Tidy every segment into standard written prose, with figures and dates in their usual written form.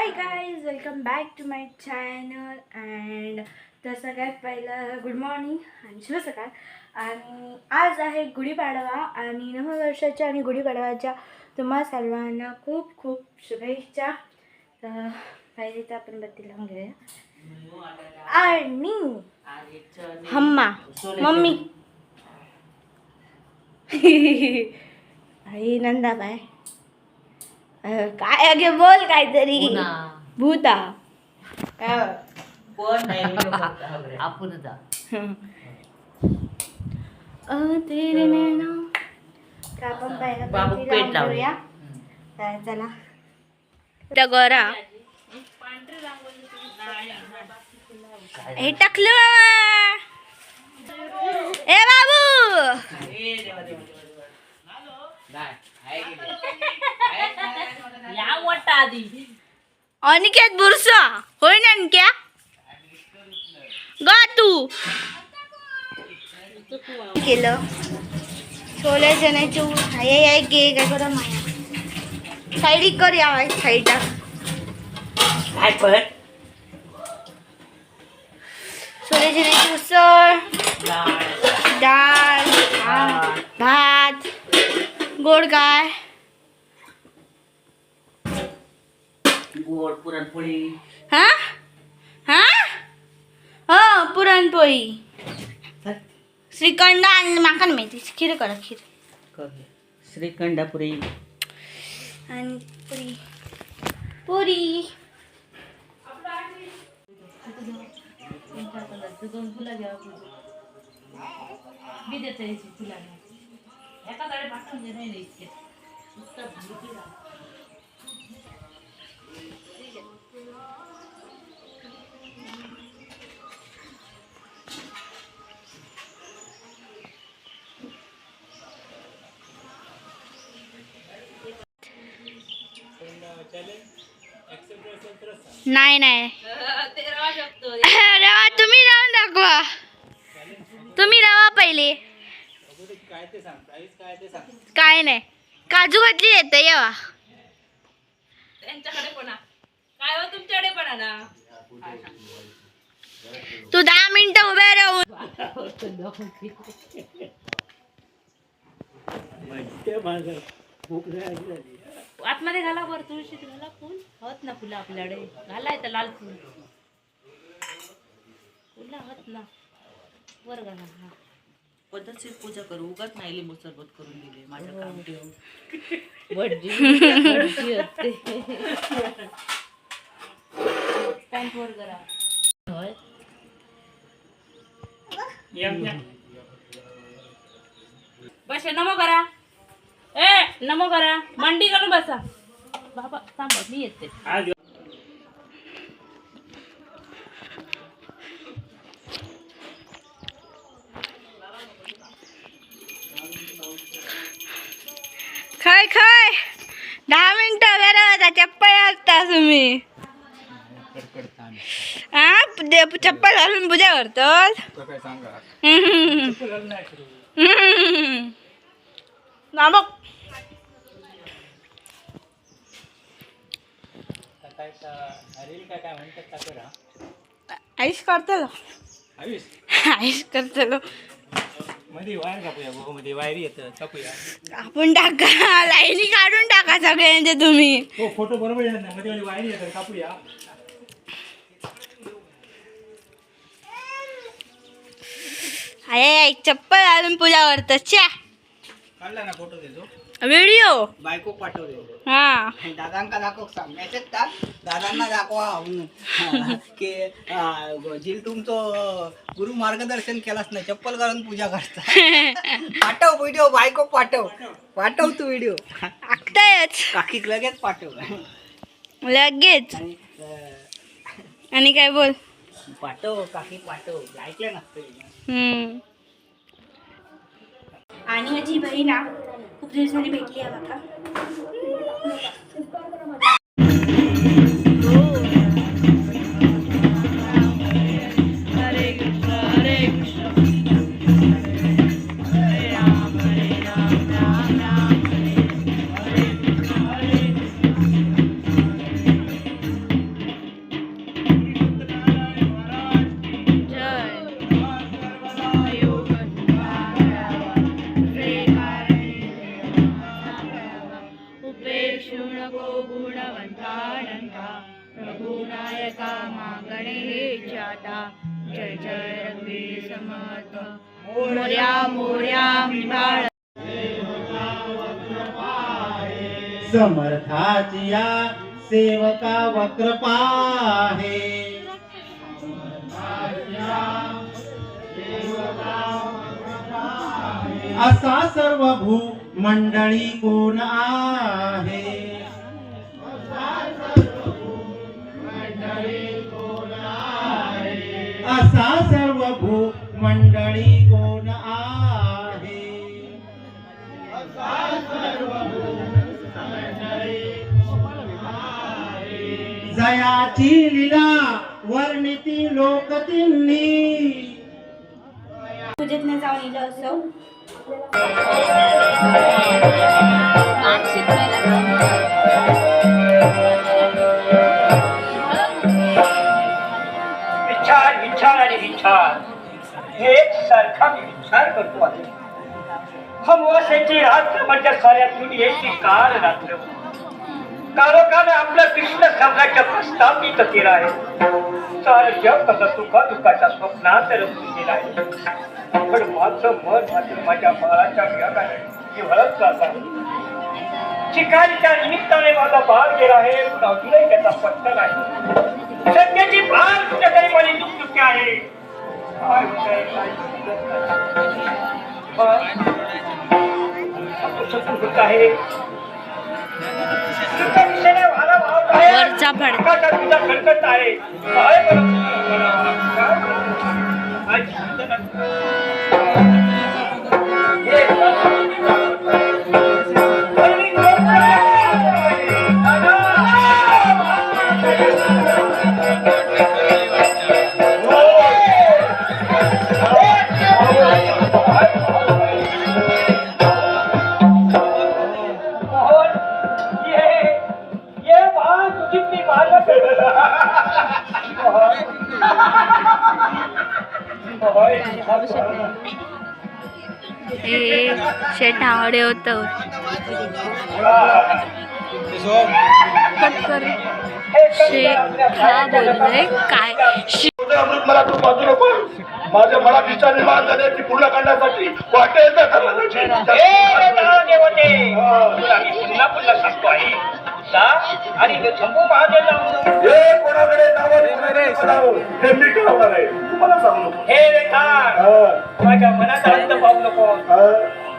High guys, welcome back to my channel. And तर सगळ्यात पहिलं गुड मॉर्निंग आणि शुभ सकाळ. आणि आज आहे गुढीपाडवा आणि नववर्षाच्या आणि गुढीपाडवाच्या तुम्हा सर्वांना खूप खूप शुभेच्छा. तर पहिले तर आपण बत्ती लावून घेऊया. आणि हम्मा मम्मी आई नंदाबाई काय अगे बोल काहीतरी. भूता कोण नाही आपण जा तेरे नैना का आपण पहिला बाबू पेट लावूया. चला त्या गोरा हे टाकलं ए बाबू या मोठा आधी अनिकेत बुरसा होय ना क्या गा तू केलं छोले चण्याची हाय हाय गे काय करा माया साईड कर या साईड काय पण छोले चण्याची उसळ डाळ भात गोड काय गोड पुरणपोळी हा हा हो पुरणपोळी श्रीखंड आणि माखन माहिती खीर करा खीर श्रीखंडपुरी आणि पुरी पुरी दोन फुलं घ्या मी देते फुला एका गाडी पाठवून दे नाही इतके नाही नाही रवा तुम्ही राहून दाखवा तुम्ही रवा पहिले काय नाही काजू घातली येते येवा त्यांच्याकडे पण काय हो तुमच्याकडे पण ना तू 10 मिनिटं उभे राहून आतमध्ये घाला वर तुळशीत घाला फुल होत ना फुलं आपल्याकडे घालायचं लाल फुल फुलं होत ना वर घाला. हा पद्धतशीर पूजा करू उगाच नाही लिंबू सरबत करून दिले माझ्या काम ठेव होते स्टँड वर करा होय बस नमो करा नमो करा मांडी घालून बसा बाबा थांबा मी येते. खाय खाय 10 मिनिटं उभे राहा चप्पल घालता तुम्ही चप्पल घालून पूजा करतात. आईश करतलो आईश करतलो आपण टाका लाईनी काढून टाका सगळ्यांचे तुम्ही फोटो बरोबर वायरी येतात कापूया. अरे चप्पल घालून पूजा करतात च्या काढला ना फोटो देतो व्हिडिओ बायको पाठवले हा दादांका दाखव सांग मेसेज टाक दादांना दाखवा की जिल तुमचं गुरु मार्गदर्शन केलास नाही चप्पल घालून पूजा करता. पाठव व्हिडिओ बायको पाठव तू व्हिडिओ आखतायच काकीक लगेच पाठव लगेच. आणि काय बोल पाठव काकी पाठव ऐकलं हम्म. आणि माझी बहीण खूप दिवसांनी भेटली आहे बघा. रघुनायका गणेश आता जय जय रघुवीर समर्थ मोर्या मोर्या बाळ समर्थाची या सेवका वक्र पाहे असा सर्व भू मंडळी कोण आहे असा सर्व भू मंडळी कोण आहे जयाची लीला वर्णिती लोकतिन्नी पूजेत नाही जाऊन इलं असं विचार विचार आणि विचार एक सारखा मी विचार करतो आहे अमावास्येची रात्र म्हणजे साऱ्या दुनियेची काल रात्र कालोकाने आपलं कृष्ण साम्राज्य प्रस्थापित केलं आहे सारं जग कसं सुखा दुःखाच्या स्वप्नात रमून गेलं आहे पण माझं मन मात्र माझ्या बाळाच्या वियोगाने जिव्हाळत जात आहे शिकारीच्या निमित्ताने माझा बाळ गेला आहे पण अजूनही त्याचा पत्ता नाही सध्याची भार तुझ्याकडे माझी दुःख आहे आहे वरचा फडका तुझा खडकत आहे काय शेट आवडे होत बोलतोय काय अमृत मला तू बाजू नको माझ्या मनात इच्छा निर्माण झाली पूर्ण करण्यासाठी वाटेल पुन्हा पुन्हा सांगतो आहे आणि शंभू महादेव हे कोणाकडे हे मी ठरवणार आहे तुम्हाला सांगू नको हे रेखा माझ्या मनात आनंद पाहू नको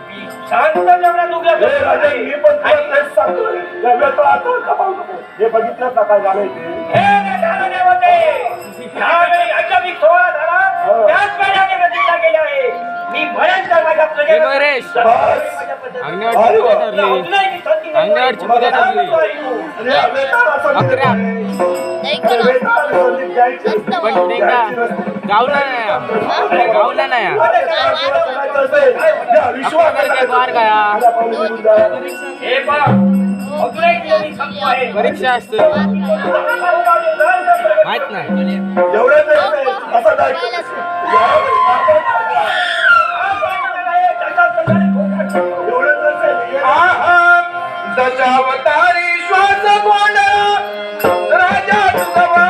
मी शांत जेवढा दुखला हे राजा मी पण तुला तेच सांगतोय या वेळेला आता खपावू नको हे बघितलं का काय झालंय ते हे झालं नाही होते यावेळी अजून 16 झाला त्याच महिन्याने बदलला गेला आहे मी भयंकर माझ्या प्रजेला गावला नाही परीक्षा असते माहित नाही दशावतारी श्वास कोण राजा तुझवा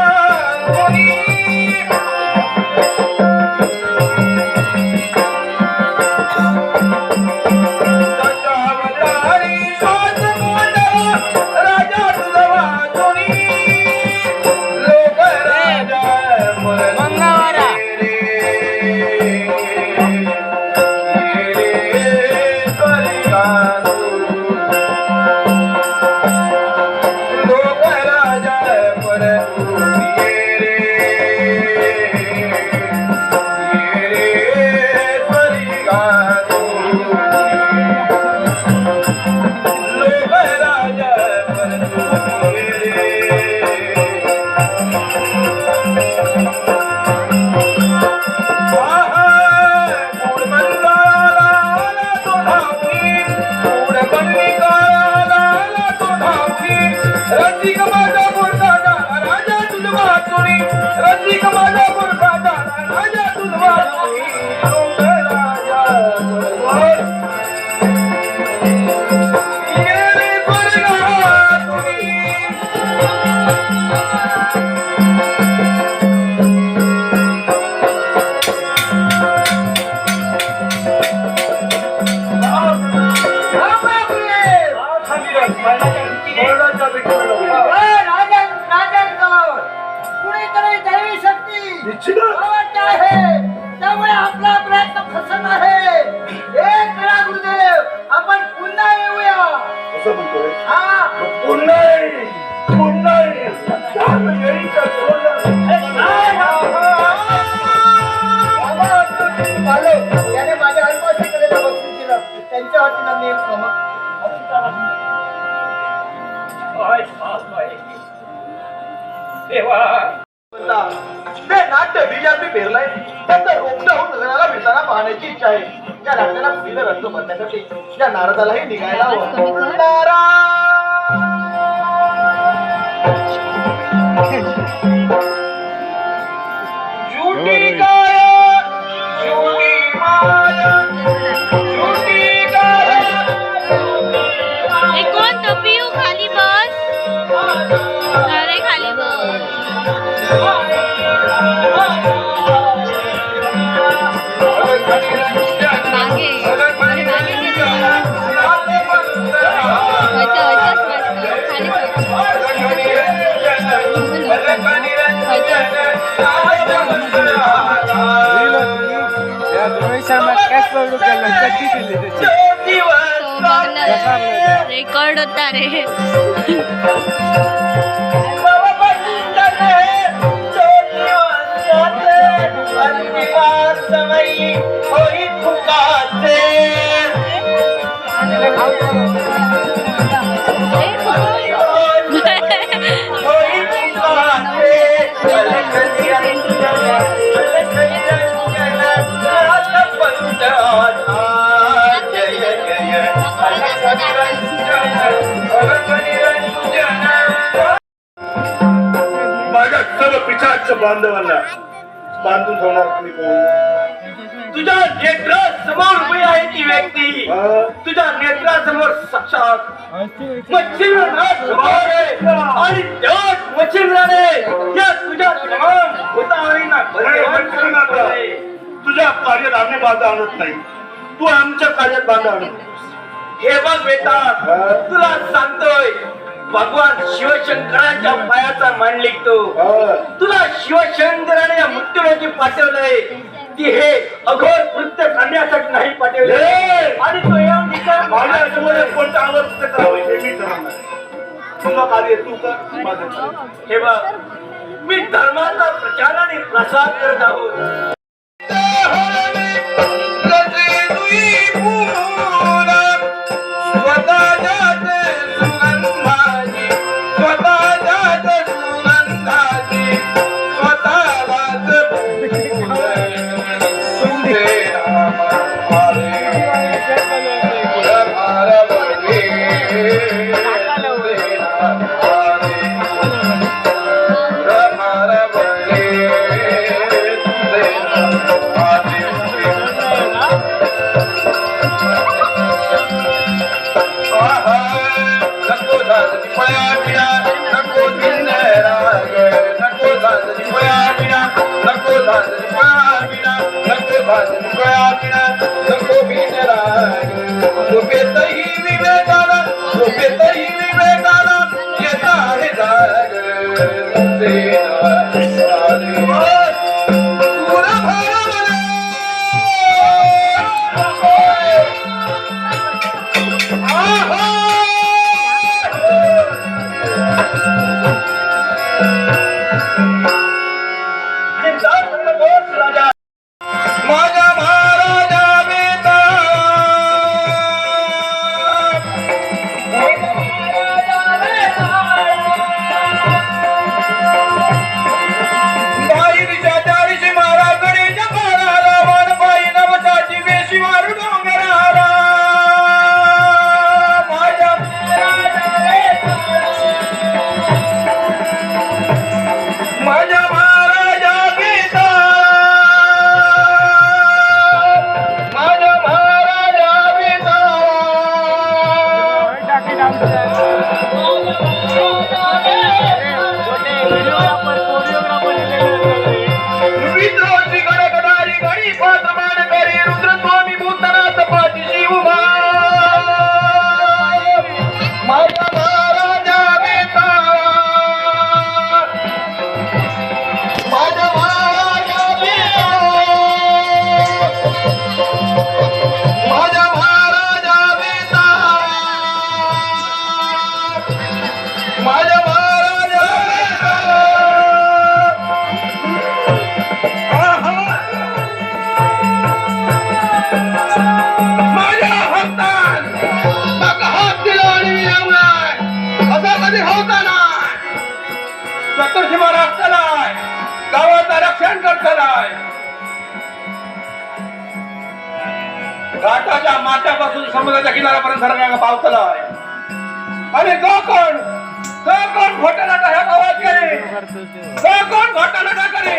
देवा ते नाट्य बीजात मी पेरलंय त्याचं रोपटं होऊन लग्नाला मिळताना पाहण्याची इच्छा आहे. त्या नाट्याला पुढील रंग भरण्यासाठी या नारदालाही निघायला हवं. झुटी काय झुटी माया झुटी काय ए कोण तो पिऊ खाली बस. अरे खाली बस. मागे अरे मागे रेकॉर्ड होता रे. माझ्या सर्व पिछाच्या बांधवांना बांधून ठेवणार तुम्ही कोण? तुझ्या नेत्रासमोर उभी आहे ती व्यक्ती तुझ्या नेत्रासमोर साक्षात मच्छिंद्रनाथ उभा आहे आणि त्याच मच्छिंद्राने या तुझ्या तमाम भूतावरींना मच्छिंद्रनाथ, तुझ्या कार्यात आम्ही बाधा आणत नाही, तू आमच्या कार्यात बाधा आणत. हे बघ बेटा तुला सांगतोय भगवान शिवशंकरांच्या पायाचा मान लिखतो. तुला शिवशंकराने या मृत्यूलोकी पाठवलंय की हे अघोर कृत्य करण्यासाठी नाही पाठवले आणि तो येऊन इथं माझ्या याच्यामध्ये कोणतं आवर्त करावं हे मी ठरवणार. तुझं कार्य तू कर, माझं कार्य. हे बघ मी धर्माचा प्रचार आणि प्रसार करत आहोत. माझ्या शंकर चलाय घाटाच्या माथ्यापासून समुद्राच्या किनाऱ्यापर्यंत धरण्याला पावतलाय आणि जो कोण घोटाळा ह्या गावात करे जो कोण घोटाळा करे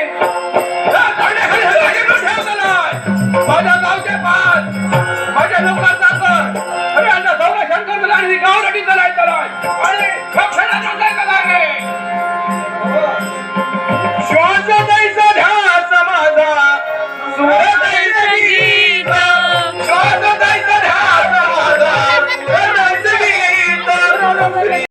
त्या धरण्याखाली हलवा घेऊन ठेवतलाय माझ्या गावचे पाच माझ्या लोकांचा कर अरे आता सौरा शंकर आणि गाव रटी चलाय आणि